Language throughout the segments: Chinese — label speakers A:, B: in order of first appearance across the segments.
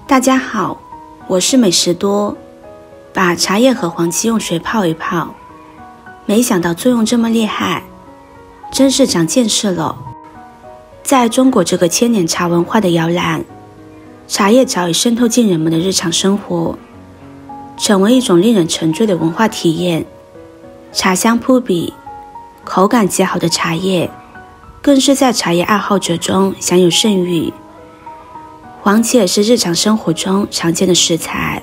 A: 大家好，我是美食多，把茶叶和黄芪用水泡一泡，没想到作用这么厉害，真是长见识了。在中国这个千年茶文化的摇篮，茶叶早已渗透进人们的日常生活，成为一种令人沉醉的文化体验。茶香扑鼻，口感极好的茶叶更是在茶叶爱好者中享有盛誉。黄芪也是日常生活中常见的食材，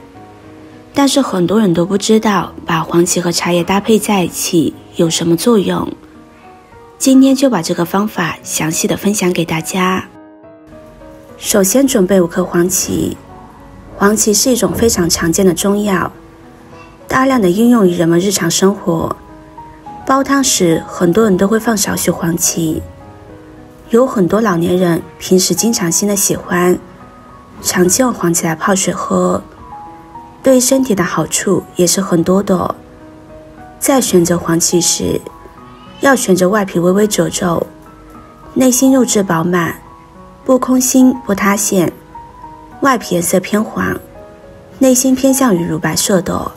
A: 但是很多人都不知道把黄芪和茶叶搭配在一起有什么作用。今天就把这个方法详细的分享给大家。首先准备5颗黄芪。黄芪是一种非常常见的中药，大量的应用于人们日常生活。煲汤时很多人都会放少许黄芪，有很多老年人平时经常性的喜欢长期用黄芪来泡水喝，对身体的好处也是很多的。在选择黄芪时，要选择外皮微微褶皱，内心肉质饱满，不空心不塌陷，外皮颜色偏黄，内心偏向于乳白色的。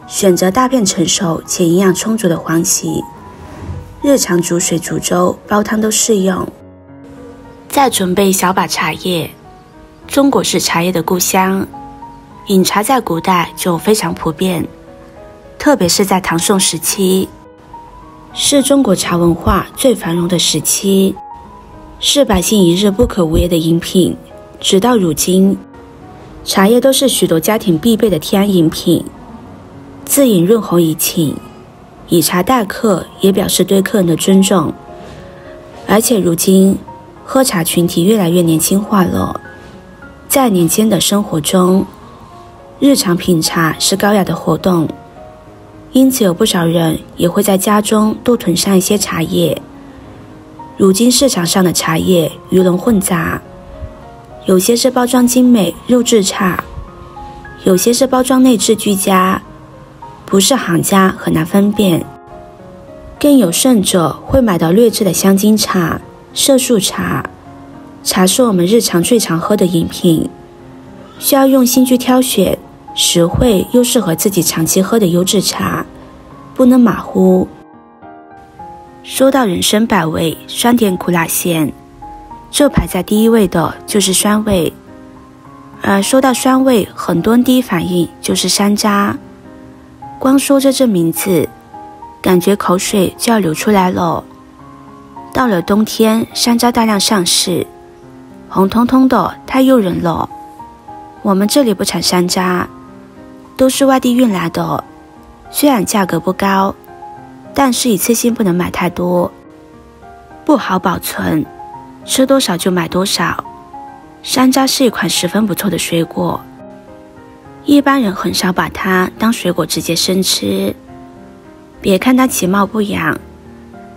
A: 选择大片成熟且营养充足的黄芪，日常煮水煮粥煲汤都适用。再准备小把茶叶。中国是茶叶的故乡，饮茶在古代就非常普遍，特别是在唐宋时期，是中国茶文化最繁荣的时期，是百姓一日不可无业的饮品。直到如今，茶叶都是许多家庭必备的天然饮品，自饮润喉怡情，以茶待客也表示对客人的尊重。而且如今喝茶群体越来越年轻化了，在年轻的生活中，日常品茶是高雅的活动，因此有不少人也会在家中多囤上一些茶叶。如今市场上的茶叶鱼龙混杂，有些是包装精美肉质差，有些是包装内质俱佳，不是行家很难分辨。更有甚者会买到劣质的香精茶、色素茶。茶是我们日常最常喝的饮品，需要用心去挑选实惠又适合自己长期喝的优质茶，不能马虎。说到人生百味，酸甜苦辣咸，这排在第一位的就是酸味。而说到酸味，很多人第一反应就是山楂。光说着这名字，感觉口水就要流出来了。到了冬天，山楂大量上市，红彤彤的，太诱人了。我们这里不产山楂，都是外地运来的，虽然价格不高，但是一次性不能买太多，不好保存，吃多少就买多少。山楂是一款十分不错的水果，一般人很少把它当水果直接生吃。别看它其貌不扬，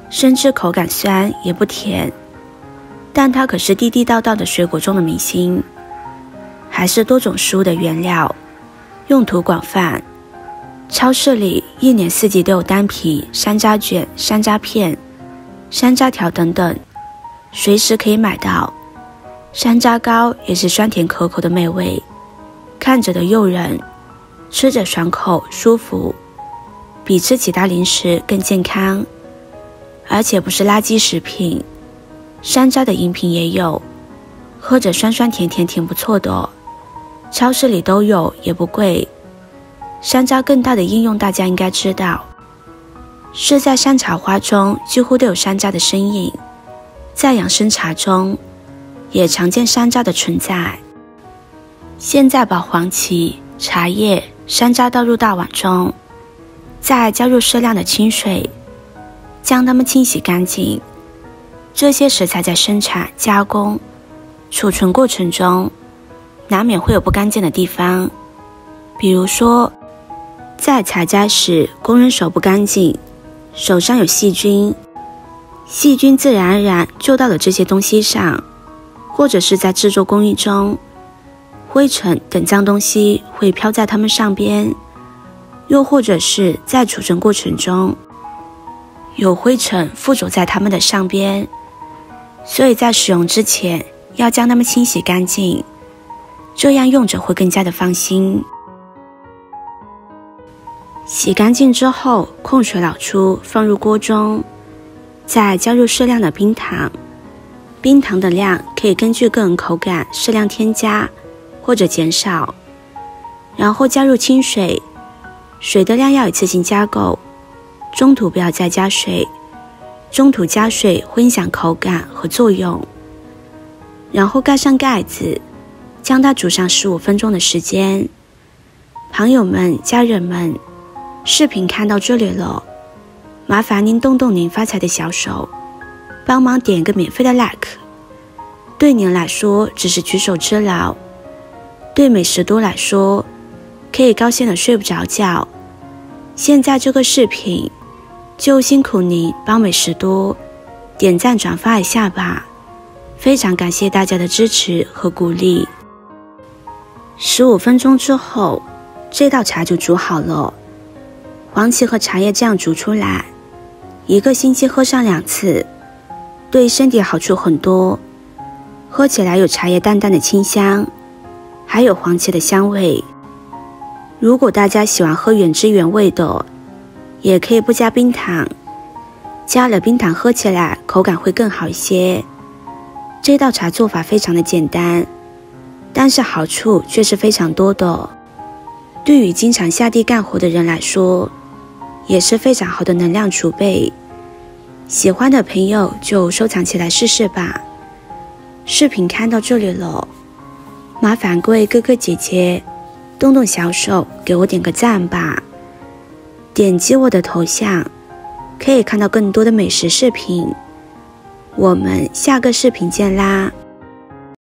A: 生吃口感酸也不甜，但它可是地地道道的水果中的明星，还是多种食物的原料，用途广泛。超市里一年四季都有单皮、山楂卷、山楂片、山楂条等等，随时可以买到。山楂糕也是酸甜可口的美味，看着的诱人，吃着爽口舒服，比吃其他零食更健康，而且不是垃圾食品。山楂的饮品也有，喝着酸酸甜甜挺不错的，超市里都有，也不贵。山楂更大的应用大家应该知道，是在山茶花中几乎都有山楂的身影，在养生茶中也常见山楂的存在。现在把黄芪、茶叶、山楂倒入大碗中，再加入适量的清水，将它们清洗干净。这些食材在生产、加工、储存过程中，难免会有不干净的地方，比如说在采摘时工人手不干净，手上有细菌，细菌自然而然就到了这些东西上，或者是在制作工艺中，灰尘等脏东西会飘在它们上边，又或者是在储存过程中，有灰尘附着在它们的上边，所以在使用之前要将它们清洗干净。这样用着会更加的放心。洗干净之后，控水老出，放入锅中，再加入适量的冰糖。冰糖的量可以根据个人口感适量添加或者减少。然后加入清水，水的量要一次性加够，中途不要再加水，中途加水会影响口感和作用。然后盖上盖子，将它煮上15分钟的时间。朋友们、家人们，视频看到这里了，麻烦您动动您发财的小手，帮忙点个免费的 like。 对您来说只是举手之劳，对美食多来说可以高兴的睡不着觉。现在这个视频就辛苦您帮美食多点赞转发一下吧，非常感谢大家的支持和鼓励。15分钟之后，这道茶就煮好了。黄芪和茶叶这样煮出来，1个星期喝上2次，对身体好处很多。喝起来有茶叶淡淡的清香，还有黄芪的香味。如果大家喜欢喝原汁原味的，也可以不加冰糖，加了冰糖喝起来口感会更好一些。这道茶做法非常的简单，但是好处却是非常多的。对于经常下地干活的人来说，也是非常好的能量储备。喜欢的朋友就收藏起来试试吧。视频看到这里了，麻烦各位哥哥姐姐动动小手给我点个赞吧。点击我的头像，可以看到更多的美食视频。我们下个视频见啦！